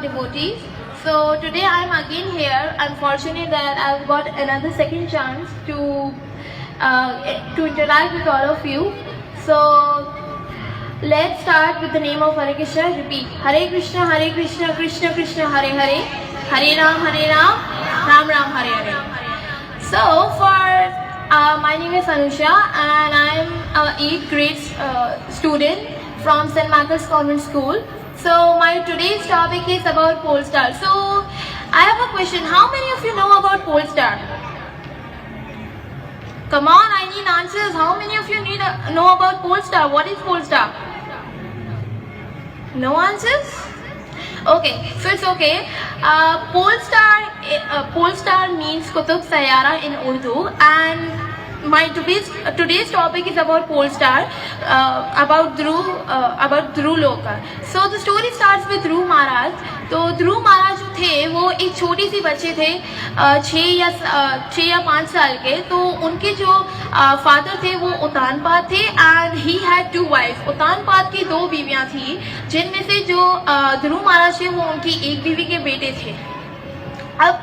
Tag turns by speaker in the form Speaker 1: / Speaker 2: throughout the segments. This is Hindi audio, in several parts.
Speaker 1: devotees. So today I am again here. I'm fortunate that I've got another second chance to interact with all of you. So let's start with the name of Hare Krishna. Repeat: Hare Krishna, Krishna Krishna, Hare Hare, Hare Ram, Ram Ram, Hare Hare. So my name is Anusha and I'm an 8th grade student from St. Michael's Convent School. So my today's topic is about Polestar. So I have a question. How many of you know about Polestar? Come on, I need answers. How many of you know about Polestar? What is Polestar? No answers? Okay, so it's okay. Polestar means Kutub Sayara in Urdu, and my today's topic is about Polestar, about Dhruv Loka. So the story starts with Dhruv Maharaj. तो ध्रुव महाराज जो थे वो एक छोटी सी बच्चे थे 6 या 5 साल के. तो उनके जो फादर थे वो उतानपाद थे and he had 2 wife. Uttanapada की 2 बीवियां थी, जिनमें से जो ध्रुव महाराज थे वो उनकी एक बीवी के बेटे थे. अब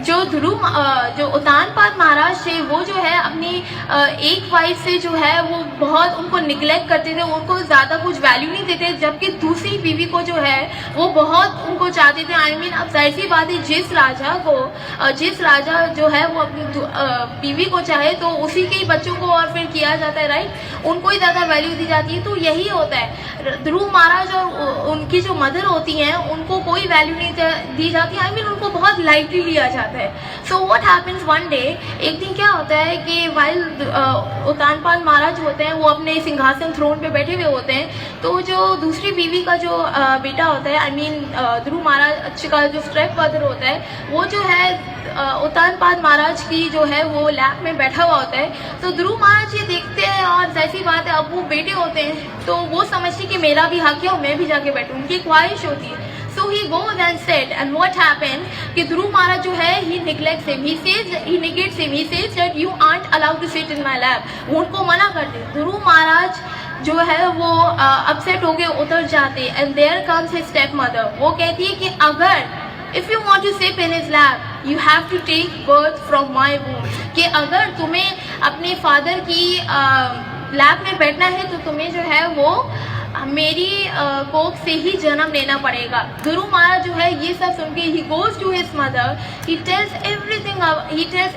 Speaker 1: जो उतानपाद महाराज थे वो जो है अपनी एक वाइफ से जो है वो बहुत उनको निग्लेक्ट करते थे, उनको ज़्यादा कुछ वैल्यू नहीं देते, जबकि दूसरी बीवी को जो है वो बहुत उनको चाहते थे. आई मीन अब जाहिर सी बात है, जिस राजा जो है वो अपनी बीवी को चाहे तो उसी के ही बच्चों को और फिर किया जाता है, राइट. उनको ही ज़्यादा वैल्यू दी जाती है. तो यही होता है, ध्रुव महाराज और उनकी जो मदर होती हैं उनको कोई वैल्यू नहीं दी जाती. आई मीन उनको बहुत लाइटली लिया जाता है. So what happens one day, एक दिन क्या होता है कि वाइल उतानपाद महाराज होते हैं वो अपने सिंहासन थ्रोन पे बैठे हुए होते हैं, तो जो दूसरी बीवी का जो बेटा होता है, आई मीन ध्रुव महाराज का जो स्टेप फादर होता है, वो जो है उतानपाद महाराज की जो है वो लैप में बैठा हुआ होता है. तो ध्रुव महाराज ये देखते हैं और जैसी बात है, अब वो बेटे होते हैं तो वो समझते कि मेरा भी हक है और मैं भी जाके बैठूं, उनकी ख्वाहिश होती है. So he goes and said, and what happened कि ध्रुव महाराज जो है he neglects him, he negates him, he says that you aren't allowed to sit in my lap. वो उनको मना कर दे. ध्रुव महाराज जो है वो अपसेट हो गए, उतर जाते. and there comes his stepmother. वो कहती है कि अगर if you want to sit in his lap, you have to take birth from my womb. कि अगर तुम्हें अपने फादर की लैप में बैठना है तो तुम्हें जो है वो मेरी कोख से ही जन्म लेना पड़ेगा. ध्रुव महाराज जो है ये सब सुन के he goes to his mother, he tells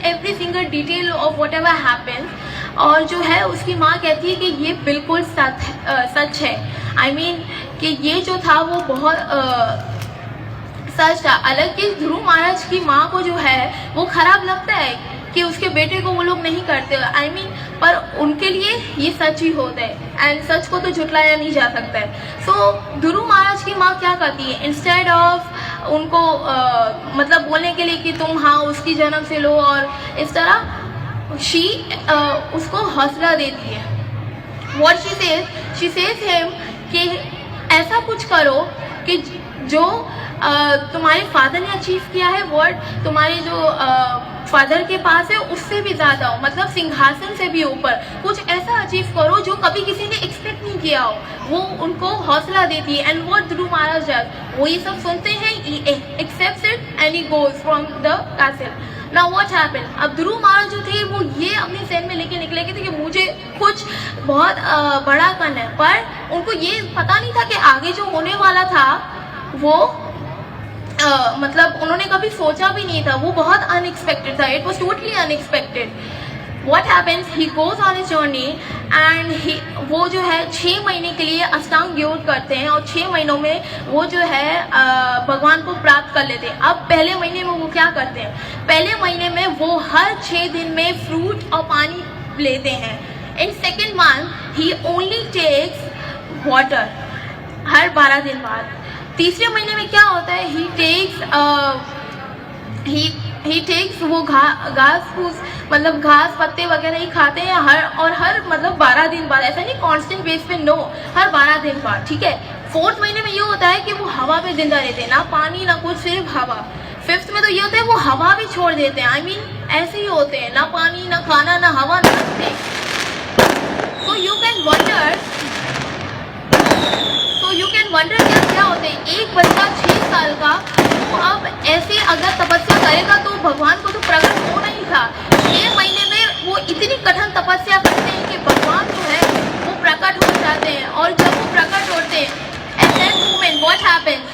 Speaker 1: every single detail of whatever happens. और जो है उसकी माँ कहती है कि ये बिल्कुल सच है. आई मीन कि ये जो था वो बहुत सच था. हालांकि ध्रुव महाराज की माँ को जो है वो खराब लगता है कि उसके बेटे को वो लोग नहीं करते, आई मीन पर उनके लिए ये सच ही होता है एंड सच को तो झुटलाया नहीं जा सकता है. सो ध्रुव महाराज की माँ क्या करती है, इंस्टेड ऑफ उनको मतलब बोलने के लिए कि तुम हाँ उसकी जन्म से लो और इस तरह, उसको हौसला देती है. व्हाट शी सेज हिम कि ऐसा कुछ करो कि जो तुम्हारे फादर ने अचीव किया है, वर्ड तुम्हारे जो फादर के पास है उससे भी ज़्यादा हो, मतलब सिंहासन से भी ऊपर कुछ ऐसा अचीव करो जो कभी किसी ने एक्सपेक्ट नहीं किया हो. वो उनको हौसला देती है. And what Dhruv Maharaj does, वो ये सब सुनते हैं, accepts it and he goes from the castle. Now what happened, अब ध्रुव महाराज जो थे वो ये अपने सेन में लेके निकले थे कि मुझे कुछ बहुत बड़ा करना है, पर उनको ये पता नहीं था कि आगे जो होने वाला था वो मतलब उन्होंने कभी सोचा भी नहीं था. वो बहुत अनएक्सपेक्टेड था. It was totally unexpected. What happens, he goes on his journey and वो जो है 6 महीने के लिए अष्टांग योग करते हैं और 6 महीनों में वो जो है भगवान को प्राप्त कर लेते हैं. अब पहले महीने में वो क्या करते हैं, पहले महीने में वो हर 6 दिन में फ्रूट और पानी लेते हैं. In second month he only takes water हर 12 दिन बाद. तीसरे महीने में क्या होता है, ही टेक्स वो घास फूस मतलब घास पत्ते वगैरह ही खाते हैं हर मतलब 12 दिन बाद. ऐसा नहीं कांस्टेंट बेस पे, नो, हर 12 दिन बाद. ठीक है. 4th महीने में ये होता है कि वो हवा पे जिंदा रहते हैं, ना पानी ना कुछ, सिर्फ हवा. 5th में तो ये होता है वो हवा भी छोड़ देते हैं. आई मीन ऐसे ही होते हैं, ना पानी ना खाना ना हवा ना कुछ. सो यू कैन वंडर क्या होते हैं, एक बच्चा 6 साल का वो अब ऐसे अगर तपस्या करेगा तो भगवान को तो प्रकट होना ही था। 6 महीने में वो इतनी कठिन तपस्या करते हैं कि भगवान जो है वो प्रकट हो जाते हैं। और जब वो प्रकट होते हैं at that moment what happens,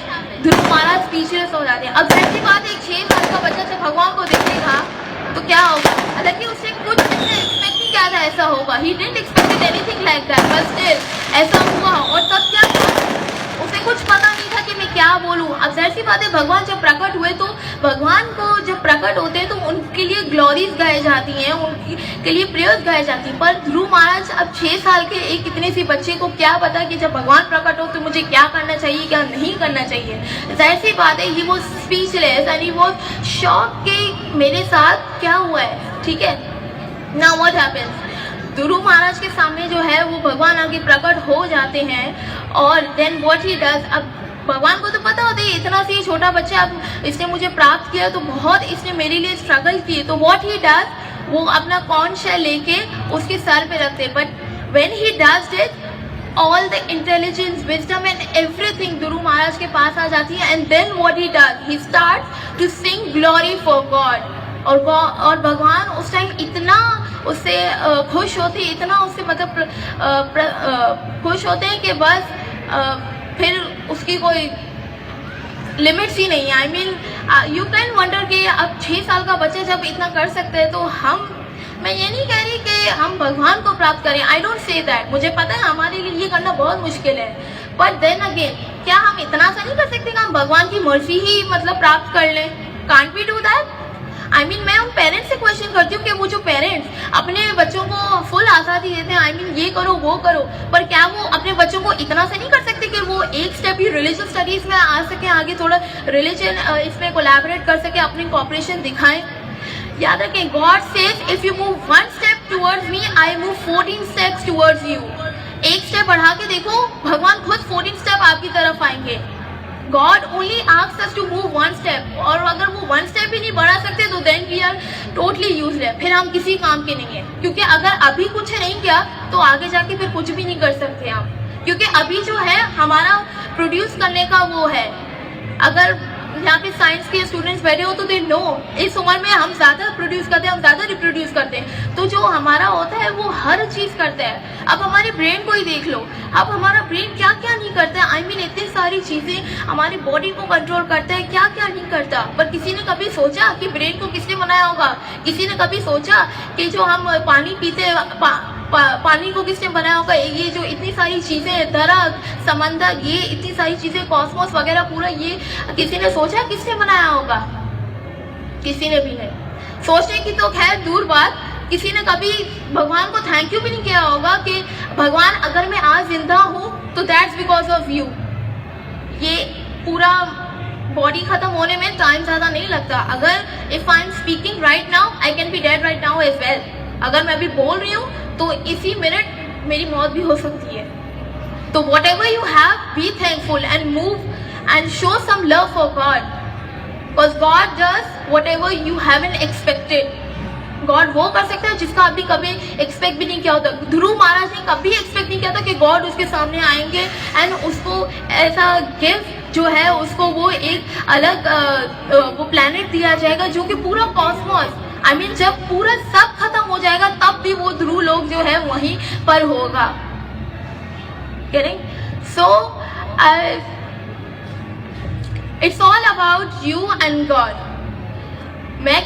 Speaker 1: Dhruv Maharaj speechless हो जाते हैं। अब ऐसी बात है, 6 साल का बच्चा जब भगवान को देखेगा तो क्या होगा, हालांकि उससे कुछ एक्सपेक्ट नहीं किया था ऐसा होगा, he didn't expected anything like that, but still ऐसा हुआ। और तब क्या हुआ, उसे कुछ पता नहीं था कि मैं क्या बोलूं। अब जाहिर सी बात है, भगवान जब प्रकट हुए तो भगवान को जब प्रकट होते हैं तो उनके लिए ग्लोरीज गाई जाती हैं, उनके लिए प्रेयर्स गाई जाती हैं। पर ध्रुव महाराज अब 6 साल के एक इतने सी बच्चे को क्या पता कि जब भगवान प्रकट हो तो मुझे क्या करना चाहिए क्या नहीं करना चाहिए। जाहिर सी बात है, he was speechless and he was shock कि मेरे साथ क्या हुआ है। ठीक है, नाउ व्हाट हैपेंस, ध्रुव महाराज के सामने जो है वो भगवान आगे प्रकट हो जाते हैं। और देन व्हाट ही डज, अब भगवान को तो पता होता है इतना सी छोटा बच्चा अब इसने मुझे प्राप्त किया तो बहुत इसने मेरे लिए स्ट्रगल किए। तो व्हाट ही डज, वो अपना कॉर्न शेल लेके उसके सर पे रखते। But when he does it, all the intelligence, wisdom and everything Dhruv Maharaj के पास आ जाती है। And then what he does, he start to sing glory for God. और भगवान उस टाइम इतना उससे खुश होते, इतना उससे मतलब खुश होते हैं कि बस फिर उसकी कोई लिमिट्स ही नहीं है। I mean you can wonder कि अब 6 साल का बच्चा जब इतना कर सकते हैं तो मैं ये नहीं कह रही कि हम भगवान को प्राप्त करें, आई डोंट से दैट, मुझे पता है हमारे लिए ये करना बहुत मुश्किल है। बट देन अगेन, क्या हम इतना सा नहीं कर सकते कि हम भगवान की मर्जी ही मतलब प्राप्त कर लें? Can't we do that? I mean मैं उन पेरेंट्स से क्वेश्चन करती हूँ कि वो जो पेरेंट्स अपने बच्चों को फुल आज़ादी देते हैं, आई मीन ये करो वो करो, पर क्या वो अपने बच्चों को इतना सा नहीं कर सकते कि वो एक स्टेप ही रिलीजियस स्टडीज में आ सके, आगे थोड़ा रिलीजन इसमें कोलैबोरेट कर सके, अपनी कॉपरेशन दिखाएं? याद रखें, God says if you move 1 step towards me, I move 14 steps towards you. एक स्टेप बढ़ा के देखो, भगवान खुद 14 स्टेप आपकी तरफ आएंगे। God only asks us to move 1 step, और अगर वो 1 step ही नहीं बढ़ा सकते तो then we are totally useless, फिर हम किसी काम के नहीं है। क्योंकि अगर अभी कुछ नहीं किया तो आगे जाके फिर कुछ भी नहीं कर सकते हम, क्योंकि अभी जो है हमारा प्रोड्यूस करने का वो है। अगर यहाँ पे साइंस के स्टूडेंट्स बैठे हो तो दे नो, इस उम्र में हम ज़्यादा प्रोड्यूस करते हैं, हम ज़्यादा रिप्रोड्यूस करते हैं, तो जो हमारा होता है वो हर चीज़ करता है। अब हमारे ब्रेन को ही देख लो, अब हमारा ब्रेन क्या क्या नहीं करता है। आई मीन इतनी सारी चीज़ें हमारी बॉडी को कंट्रोल करता है, क्या क्या नहीं करता। पर किसी ने कभी सोचा कि ब्रेन को किसने बनाया होगा? किसी ने कभी सोचा कि जो हम पानी पीते पानी को किसने बनाया होगा? ये जो इतनी सारी चीज़ें, दरख्त, समंदर, ये इतनी सारी चीज़ें, कॉस्मोस वगैरह पूरा, ये किसी ने सोचा किसने बनाया होगा? किसी ने भी नहीं। सोचने की तो खैर दूर बात, किसी ने कभी भगवान को थैंक यू भी नहीं किया होगा कि भगवान अगर मैं आज जिंदा हूँ तो दैट्स बिकॉज ऑफ यू। ये पूरा बॉडी खत्म होने में टाइम ज़्यादा नहीं लगता। अगर if I am speaking right now, I can be dead right now as well. अगर मैं अभी बोल रही हूँ तो इसी मिनट मेरी मौत भी हो सकती है। तो whatever you have, be thankful and move and show some love for God, because God does whatever you haven't expected. God वो कर सकता है जिसका अभी कभी एक्सपेक्ट भी नहीं किया होता। ध्रुव महाराज ने कभी एक्सपेक्ट नहीं किया था कि गॉड उसके सामने आएंगे एंड उसको ऐसा गिफ्ट जो है उसको वो एक अलग वो प्लैनेट दिया जाएगा जो कि पूरा कॉस्मोस, आई मीन जब पूरा सब खत्म हो जाएगा तब भी वो ध्रुव लोग जो है वहीं पर होगा। So it's all about you and God. मैं